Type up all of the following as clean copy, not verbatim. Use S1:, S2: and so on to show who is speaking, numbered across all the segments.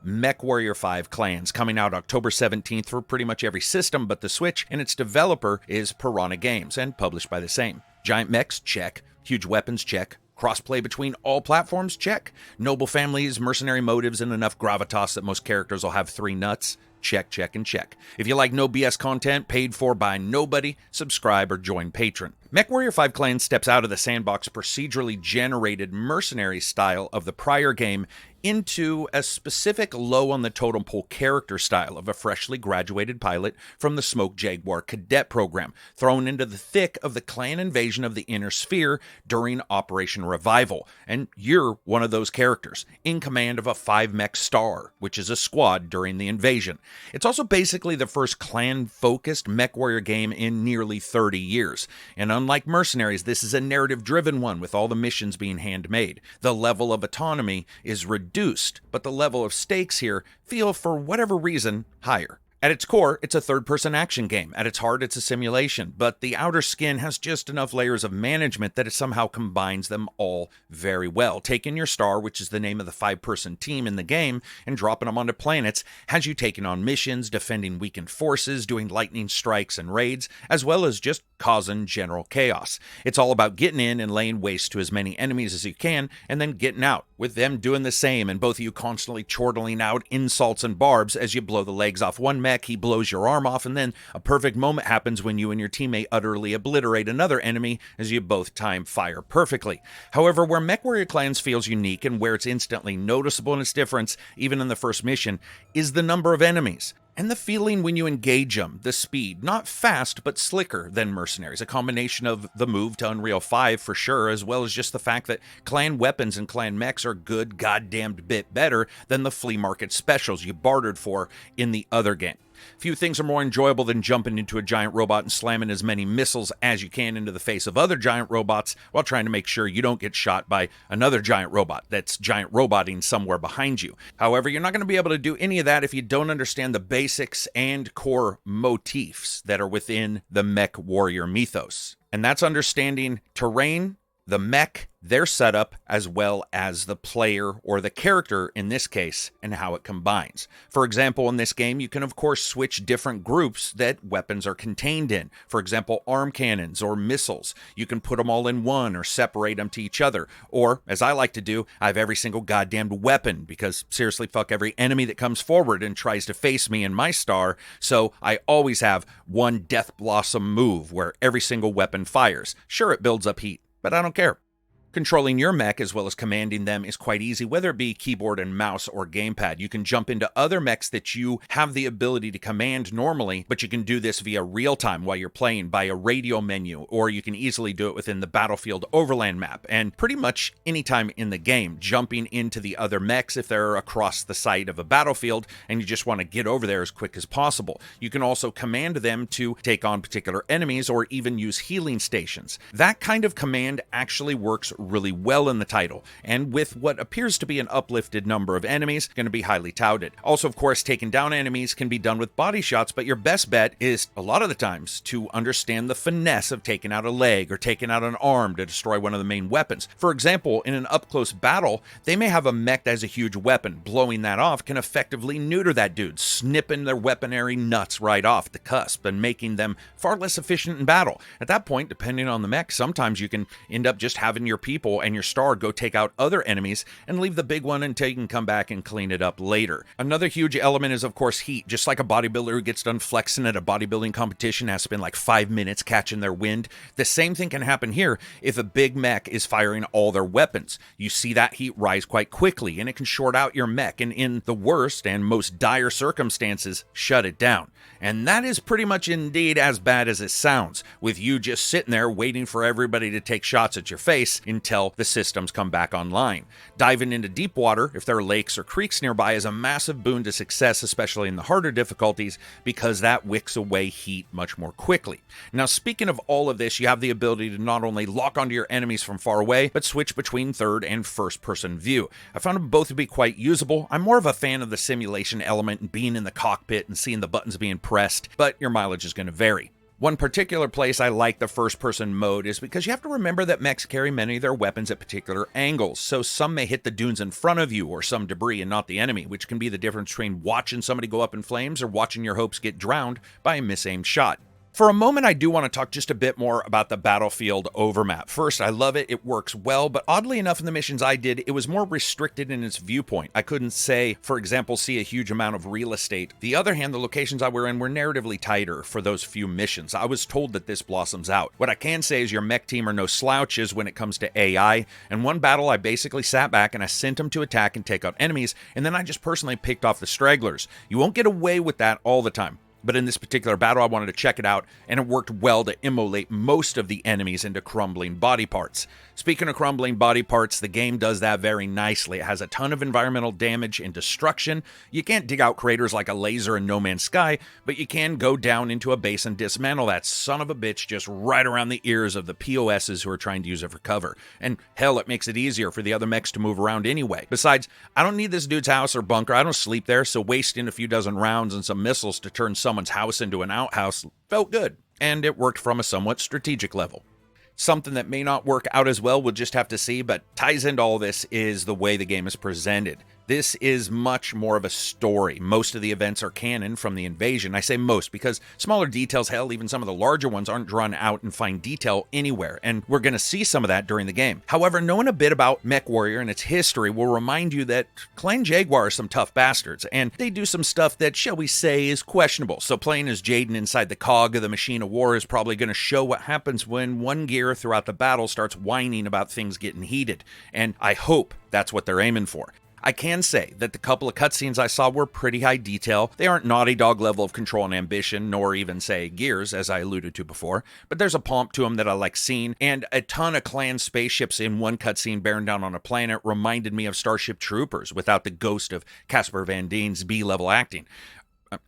S1: MechWarrior 5 Clans, coming out October 17th for pretty much every system but the Switch, and its developer is Piranha Games, and published by the same. Giant mechs? Check. Huge weapons? Check. Crossplay between all platforms? Check. Noble families, mercenary motives, and enough gravitas that most characters will have 3 nuts? Check, check, and check. If you like no BS content paid for by nobody, subscribe or join Patreon. MechWarrior 5 Clans steps out of the sandbox procedurally generated mercenary style of the prior game into a specific low on the totem pole character style of a freshly graduated pilot from the Smoke Jaguar cadet program, thrown into the thick of the clan invasion of the Inner Sphere during Operation Revival. And you're one of those characters, in command of a 5-mech star, which is a squad during the invasion. It's also basically the first clan-focused MechWarrior game in nearly 30 years. And unlike Mercenaries, this is a narrative-driven one with all the missions being handmade. The level of autonomy is reduced, but the level of stakes here feel, for whatever reason, higher. At its core, it's a third-person action game. At its heart, it's a simulation, but the outer skin has just enough layers of management that it somehow combines them all very well. Taking your star, which is the name of the 5-person team in the game, and dropping them onto planets has you taking on missions, defending weakened forces, doing lightning strikes and raids, as well as just causing general chaos. It's all about getting in and laying waste to as many enemies as you can, and then getting out, with them doing the same, and both of you constantly chortling out insults and barbs as you blow the legs off one mech, he blows your arm off, and then a perfect moment happens when you and your teammate utterly obliterate another enemy as you both time fire perfectly. However, where MechWarrior Clans feels unique and where it's instantly noticeable in its difference, even in the first mission, is the number of enemies. And the feeling when you engage them, the speed, not fast, but slicker than Mercenaries, a combination of the move to Unreal 5 for sure, as well as just the fact that clan weapons and clan mechs are good goddamned bit better than the flea market specials you bartered for in the other game. Few things are more enjoyable than jumping into a giant robot and slamming as many missiles as you can into the face of other giant robots while trying to make sure you don't get shot by another giant robot that's giant roboting somewhere behind you. However, you're not going to be able to do any of that if you don't understand the basics and core motifs that are within the MechWarrior mythos. And that's understanding terrain, the mech, their setup, as well as the player, or the character in this case, and how it combines. For example, in this game, you can of course switch different groups that weapons are contained in. For example, arm cannons or missiles. You can put them all in one or separate them to each other. Or, as I like to do, I have every single goddamned weapon, because seriously, fuck every enemy that comes forward and tries to face me in my star, so I always have one Death Blossom move where every single weapon fires. Sure, it builds up heat, but I don't care. Controlling your mech as well as commanding them is quite easy, whether it be keyboard and mouse or gamepad. You can jump into other mechs that you have the ability to command normally, but you can do this via real-time while you're playing by a radio menu, or you can easily do it within the Battlefield Overland map, and pretty much anytime in the game, jumping into the other mechs if they're across the site of a battlefield and you just want to get over there as quick as possible. You can also command them to take on particular enemies or even use healing stations. That kind of command actually works really well in the title, and with what appears to be an uplifted number of enemies, going to be highly touted. Also, of course, taking down enemies can be done with body shots, but your best bet is, a lot of the times, to understand the finesse of taking out a leg or taking out an arm to destroy one of the main weapons. For example, in an up-close battle, they may have a mech that has a huge weapon. Blowing that off can effectively neuter that dude, snipping their weaponry nuts right off the cusp and making them far less efficient in battle. At that point, depending on the mech, sometimes you can end up just having your people and your star go take out other enemies and leave the big one until you can come back and clean it up later. Another huge element is, of course, heat. Just like a bodybuilder who gets done flexing at a bodybuilding competition has to spend like 5 minutes catching their wind, the same thing can happen here if a big mech is firing all their weapons. You see that heat rise quite quickly, and it can short out your mech, and in the worst and most dire circumstances, shut it down. And that is pretty much indeed as bad as it sounds, with you just sitting there waiting for everybody to take shots at your face until the systems come back online. Diving into deep water, if there are lakes or creeks nearby, is a massive boon to success, especially in the harder difficulties, because that wicks away heat much more quickly. Now, speaking of all of this, you have the ability to not only lock onto your enemies from far away, but switch between third and first person view. I found them both to be quite usable. I'm more of a fan of the simulation element and being in the cockpit and seeing the buttons being pressed, but your mileage is going to vary. One particular place I like the first-person mode is because you have to remember that mechs carry many of their weapons at particular angles, so some may hit the dunes in front of you or some debris and not the enemy, which can be the difference between watching somebody go up in flames or watching your hopes get drowned by a misaimed shot. For a moment, I do want to talk just a bit more about the battlefield overmap. First, I love it, it works well, but oddly enough in the missions I did, it was more restricted in its viewpoint. I couldn't say, for example, see a huge amount of real estate. The other hand, the locations I were in were narratively tighter for those few missions. I was told that this blossoms out. What I can say is your mech team are no slouches when it comes to AI. In one battle, I basically sat back and I sent them to attack and take out enemies, and then I just personally picked off the stragglers. You won't get away with that all the time. But in this particular battle, I wanted to check it out, and it worked well to immolate most of the enemies into crumbling body parts. Speaking of crumbling body parts, the game does that very nicely. It has a ton of environmental damage and destruction. You can't dig out craters like a laser in No Man's Sky, but you can go down into a base and dismantle that son of a bitch just right around the ears of the POSs who are trying to use it for cover. And hell, it makes it easier for the other mechs to move around anyway. Besides, I don't need this dude's house or bunker. I don't sleep there, so wasting a few dozen rounds and some missiles to turn someone's house into an outhouse felt good, and it worked from a somewhat strategic level. Something that may not work out as well, we'll just have to see, but ties into all this is the way the game is presented. This is much more of a story. Most of the events are canon from the invasion. I say most because smaller details, hell, even some of the larger ones aren't drawn out in fine detail anywhere, and we're going to see some of that during the game. However, knowing a bit about MechWarrior and its history will remind you that Clan Jaguar are some tough bastards, and they do some stuff that, shall we say, is questionable. So playing as Jaden inside the cog of the machine of war is probably going to show what happens when one gear throughout the battle starts whining about things getting heated, and I hope that's what they're aiming for. I can say that the couple of cutscenes I saw were pretty high detail. They aren't Naughty Dog level of control and ambition, nor even, say, Gears, as I alluded to before, but there's a pomp to them that I like seeing, and a ton of clan spaceships in one cutscene bearing down on a planet reminded me of Starship Troopers without the ghost of Casper Van Dien's B-level acting.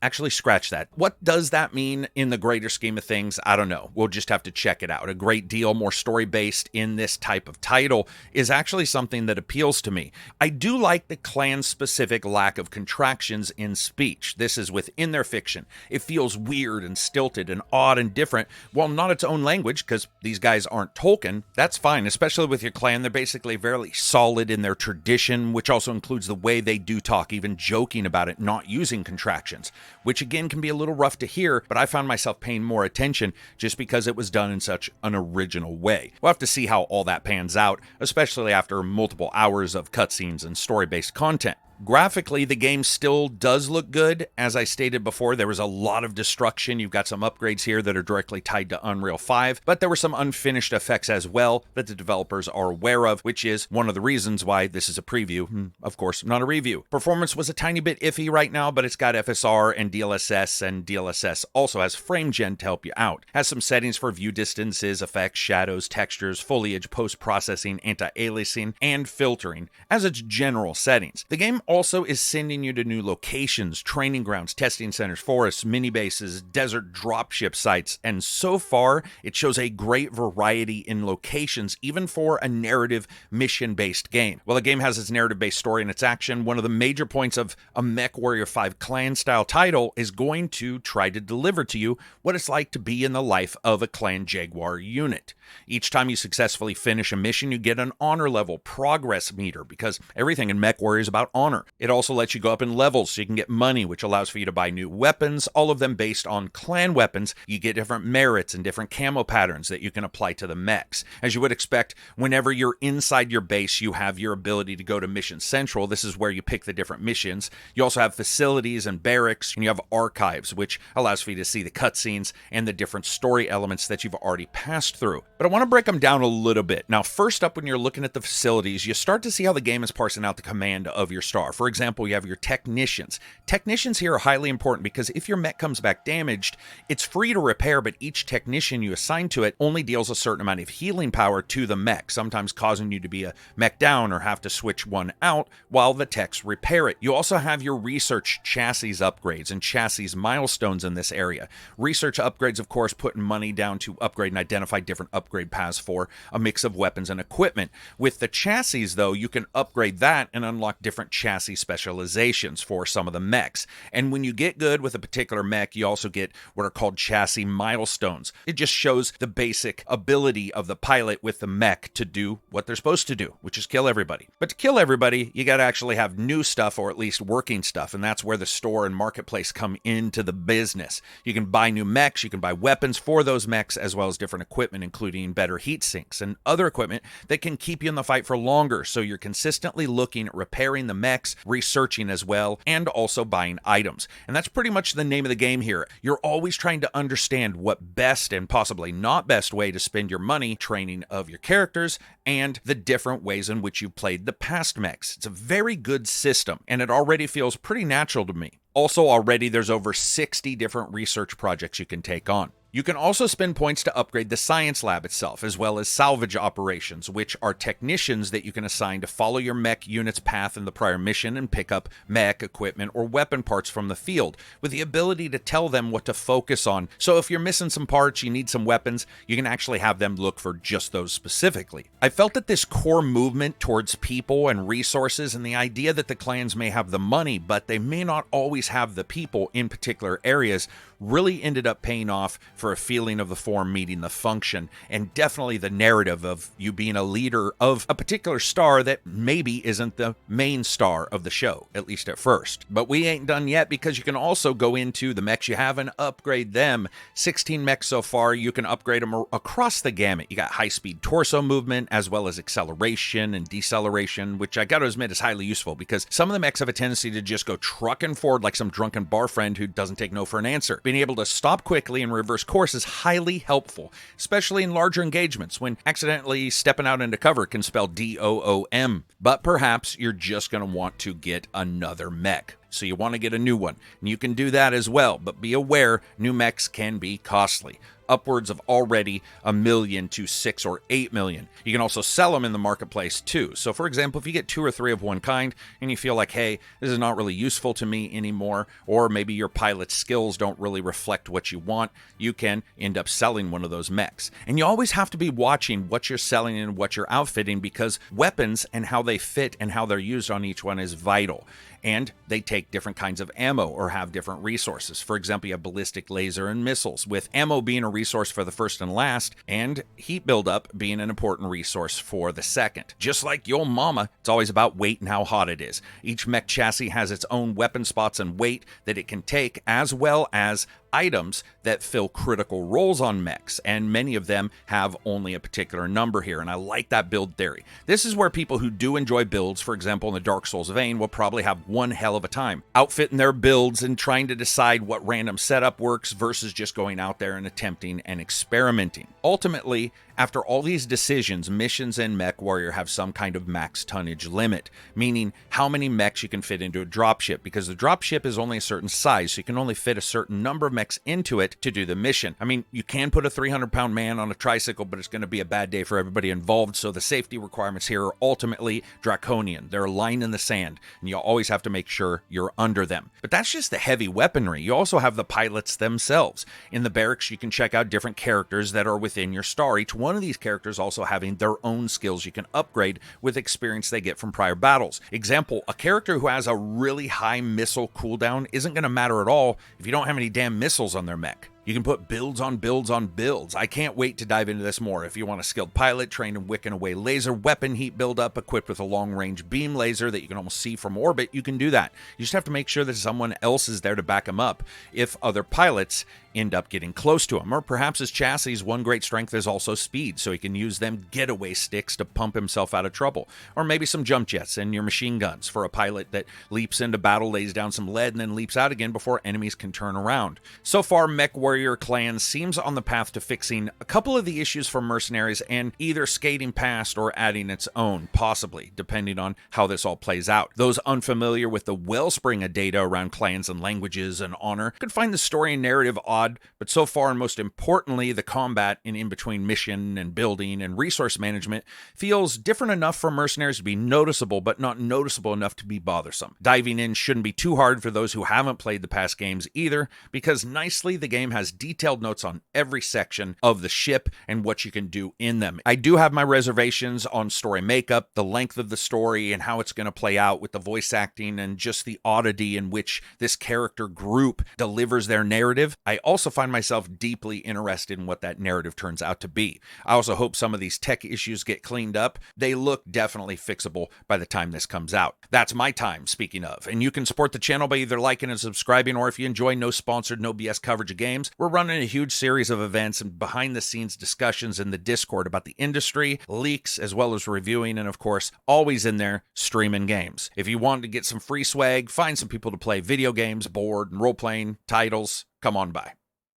S1: Actually, scratch that. What does that mean in the greater scheme of things? I don't know. We'll just have to check it out. A great deal more story-based in this type of title is actually something that appeals to me. I do like the clan-specific lack of contractions in speech. This is within their fiction. It feels weird and stilted and odd and different. While not its own language, because these guys aren't Tolkien, that's fine, especially with your clan. They're basically very solid in their tradition, which also includes the way they do talk, even joking about it, not using contractions. Which again can be a little rough to hear, but I found myself paying more attention just because it was done in such an original way. We'll have to see how all that pans out, especially after multiple hours of cutscenes and story-based content. Graphically, the game still does look good. As I stated before, there was a lot of destruction. You've got some upgrades here that are directly tied to Unreal 5, but there were some unfinished effects as well that the developers are aware of, which is one of the reasons why this is a preview. Of course, not a review. Performance was a tiny bit iffy right now, but it's got FSR and DLSS also has frame gen to help you out. Has some settings for view distances, effects, shadows, textures, foliage, post-processing, anti-aliasing, and filtering as its general settings. The game also is sending you to new locations, training grounds, testing centers, forests, mini bases, desert dropship sites, and so far it shows a great variety in locations, even for a narrative mission-based game. While the game has its narrative-based story and its action, one of the major points of a MechWarrior 5 clan-style title is going to try to deliver to you what it's like to be in the life of a Clan Jaguar unit. Each time you successfully finish a mission, you get an honor level progress meter, because everything in MechWarrior is about honor. It also lets you go up in levels so you can get money, which allows for you to buy new weapons, all of them based on clan weapons. You get different merits and different camo patterns that you can apply to the mechs. As you would expect, whenever you're inside your base, you have your ability to go to Mission Central. This is where you pick the different missions. You also have facilities and barracks, and you have archives, which allows for you to see the cutscenes and the different story elements that you've already passed through. But I want to break them down a little bit. Now, first up, when you're looking at the facilities, you start to see how the game is parsing out the command of your star. For example, you have your technicians. Technicians here are highly important because if your mech comes back damaged, it's free to repair, but each technician you assign to it only deals a certain amount of healing power to the mech, sometimes causing you to be a mech down or have to switch one out while the techs repair it. You also have your research chassis upgrades and chassis milestones in this area. Research upgrades, of course, putting money down to upgrade and identify different upgrades upgrade paths for a mix of weapons and equipment. With the chassis, though, you can upgrade that and unlock different chassis specializations for some of the mechs. And when you get good with a particular mech, you also get what are called chassis milestones. It just shows the basic ability of the pilot with the mech to do what they're supposed to do, which is kill everybody. But to kill everybody, you got to actually have new stuff, or at least working stuff, and that's where the store and marketplace come into the business. You can buy new mechs, you can buy weapons for those mechs, as well as different equipment, including better heat sinks and other equipment that can keep you in the fight for longer, so you're consistently looking at repairing the mechs, researching as well, and also buying items. And that's pretty much the name of the game here. You're always trying to understand what best and possibly not best way to spend your money training of your characters and the different ways in which you played the past mechs. It's a very good system, and it already feels pretty natural to me. Also, already there's over 60 different research projects you can take on. You can also spend points to upgrade the science lab itself, as well as salvage operations, which are technicians that you can assign to follow your mech unit's path in the prior mission and pick up mech, equipment, or weapon parts from the field, with the ability to tell them what to focus on. So if you're missing some parts, you need some weapons, you can actually have them look for just those specifically. I felt that this core movement towards people and resources, and the idea that the clans may have the money, but they may not always have the people in particular areas, really ended up paying off for a feeling of the form meeting the function, and definitely the narrative of you being a leader of a particular star that maybe isn't the main star of the show, at least at first. But we ain't done yet, because you can also go into the mechs you have and upgrade them. 16 mechs so far, you can upgrade them across the gamut. You got high-speed torso movement, as well as acceleration and deceleration, which I gotta admit is highly useful, because some of the mechs have a tendency to just go trucking forward like some drunken bar friend who doesn't take no for an answer. Being able to stop quickly and reverse course is highly helpful, especially in larger engagements when accidentally stepping out into cover can spell DOOM. But perhaps you're just going to want to get another mech, so you want to get a new one, and you can do that as well, but be aware new mechs can be costly, upwards of already $1 million to $6 or $8 million. You can also sell them in the marketplace too. So for example, if you get 2 or 3 of one kind and you feel like, hey, this is not really useful to me anymore, or maybe your pilot's skills don't really reflect what you want, you can end up selling one of those mechs. And you always have to be watching what you're selling and what you're outfitting, because weapons and how they fit and how they're used on each one is vital. And they take different kinds of ammo or have different resources. For example, you have ballistic laser and missiles, with ammo being a resource for the first and last, and heat buildup being an important resource for the second. Just like your mama, it's always about weight and how hot it is. Each mech chassis has its own weapon spots and weight that it can take, as well as items that fill critical roles on mechs, and many of them have only a particular number here, and I like that build theory. This is where people who do enjoy builds, for example in the Dark Souls vein, will probably have one hell of a time outfitting their builds and trying to decide what random setup works versus just going out there and attempting and experimenting. Ultimately, after all these decisions, missions in MechWarrior have some kind of max tonnage limit, meaning how many mechs you can fit into a dropship, because the dropship is only a certain size, so you can only fit a certain number of mechs into it to do the mission. I mean, you can put a 300-pound man on a tricycle, but it's going to be a bad day for everybody involved, so the safety requirements here are ultimately draconian. They're a line in the sand, and you always have to make sure you're under them. But that's just the heavy weaponry. You also have the pilots themselves. In the barracks, you can check out different characters that are within your star, each one of these characters also having their own skills you can upgrade with experience they get from prior battles. Example, a character who has a really high missile cooldown isn't going to matter at all if you don't have any damn missiles on their mech. You can put builds on builds on builds. I can't wait to dive into this more. If you want a skilled pilot trained in wicking away laser weapon heat buildup equipped with a long-range beam laser that you can almost see from orbit, you can do that. You just have to make sure that someone else is there to back him up if other pilots end up getting close to him. Or perhaps his chassis' one great strength is also speed, so he can use them getaway sticks to pump himself out of trouble. Or maybe some jump jets and your machine guns for a pilot that leaps into battle, lays down some lead, and then leaps out again before enemies can turn around. So far, MechWarrior Clan seems on the path to fixing a couple of the issues for mercenaries and either skating past or adding its own, possibly, depending on how this all plays out. Those unfamiliar with the wellspring of data around clans and languages and honor could find the story and narrative odd, but so far, and most importantly, the combat in between mission and building and resource management feels different enough for mercenaries to be noticeable, but not noticeable enough to be bothersome. Diving in shouldn't be too hard for those who haven't played the past games either, because nicely the game has detailed notes on every section of the ship and what you can do in them. I do have my reservations on story makeup, the length of the story, and how it's going to play out with the voice acting and just the oddity in which this character group delivers their narrative. I also find myself deeply interested in what that narrative turns out to be. I also hope some of these tech issues get cleaned up. They look definitely fixable by the time this comes out. That's my time, speaking of. And you can support the channel by either liking and subscribing, or if you enjoy no sponsored, no BS coverage of games, we're running a huge series of events and behind-the-scenes discussions in the Discord about the industry, leaks, as well as reviewing, and of course, always in there, streaming games. If you want to get some free swag, find some people to play video games, board, and role-playing titles, come on by.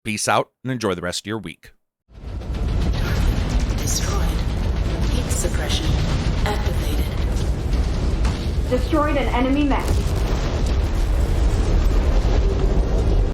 S1: Peace out, and enjoy the rest of your week.
S2: Destroyed. Heat suppression activated.
S3: Destroyed an enemy mech.